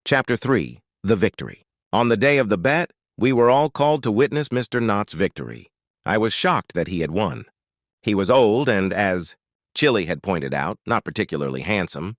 Chapter 3. The Victory. On the day of the bet, we were all called to witness Mr. Knott's victory. I was shocked that he had won. He was old and, as Chili had pointed out, not particularly handsome.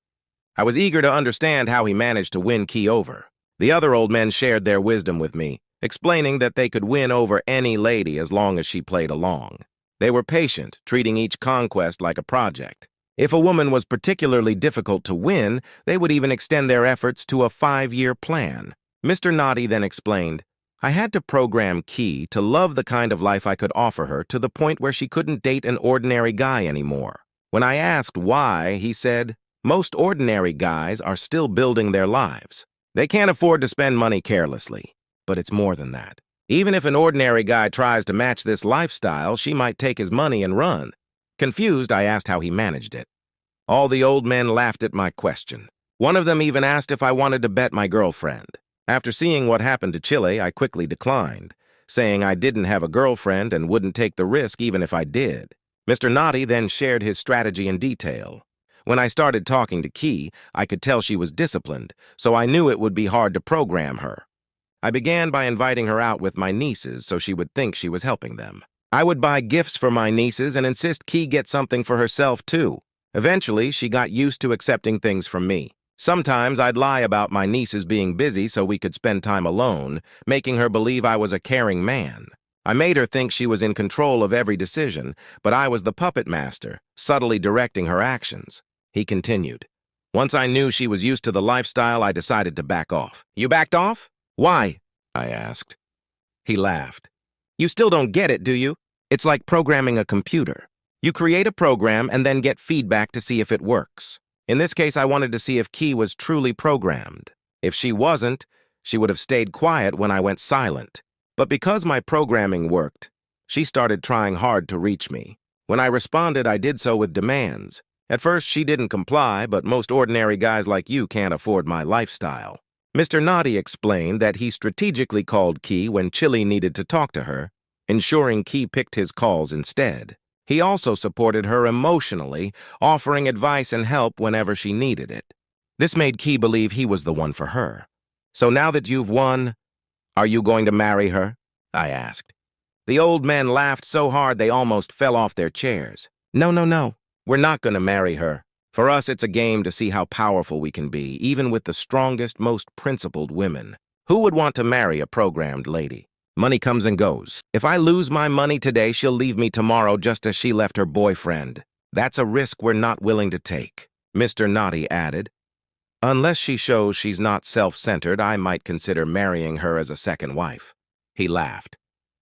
I was eager to understand how he managed to win Key over. The other old men shared their wisdom with me, explaining that they could win over any lady as long as she played along. They were patient, treating each conquest like a project. If a woman was particularly difficult to win, they would even extend their efforts to a 5-year plan. Mr. Naughty then explained, I had to program Key to love the kind of life I could offer her to the point where she couldn't date an ordinary guy anymore. When I asked why, he said, most ordinary guys are still building their lives. They can't afford to spend money carelessly. But it's more than that. Even if an ordinary guy tries to match this lifestyle, she might take his money and run. Confused, I asked how he managed it. All the old men laughed at my question. One of them even asked if I wanted to bet my girlfriend. After seeing what happened to Chile, I quickly declined, saying I didn't have a girlfriend and wouldn't take the risk even if I did. Mr. Naughty then shared his strategy in detail. When I started talking to Key, I could tell she was disciplined, so I knew it would be hard to program her. I began by inviting her out with my nieces so she would think she was helping them. I would buy gifts for my nieces and insist Key get something for herself, too. Eventually, she got used to accepting things from me. Sometimes I'd lie about my nieces being busy so we could spend time alone, making her believe I was a caring man. I made her think she was in control of every decision, but I was the puppet master, subtly directing her actions. He continued. Once I knew she was used to the lifestyle, I decided to back off. You backed off? Why? I asked. He laughed. You still don't get it, do you? It's like programming a computer. You create a program and then get feedback to see if it works. In this case, I wanted to see if Key was truly programmed. If she wasn't, she would have stayed quiet when I went silent. But because my programming worked, she started trying hard to reach me. When I responded, I did so with demands. At first, she didn't comply, but most ordinary guys like you can't afford my lifestyle. Mr. Naughty explained that he strategically called Key when Chili needed to talk to her, ensuring Key picked his calls instead. He also supported her emotionally, offering advice and help whenever she needed it. This made Key believe he was the one for her. So now that you've won, are you going to marry her? I asked. The old men laughed so hard they almost fell off their chairs. No. We're not going to marry her. For us, it's a game to see how powerful we can be, even with the strongest, most principled women. Who would want to marry a programmed lady? Money comes and goes. If I lose my money today, she'll leave me tomorrow just as she left her boyfriend. That's a risk we're not willing to take, Mr. Naughty added. Unless she shows she's not self-centered, I might consider marrying her as a second wife. He laughed.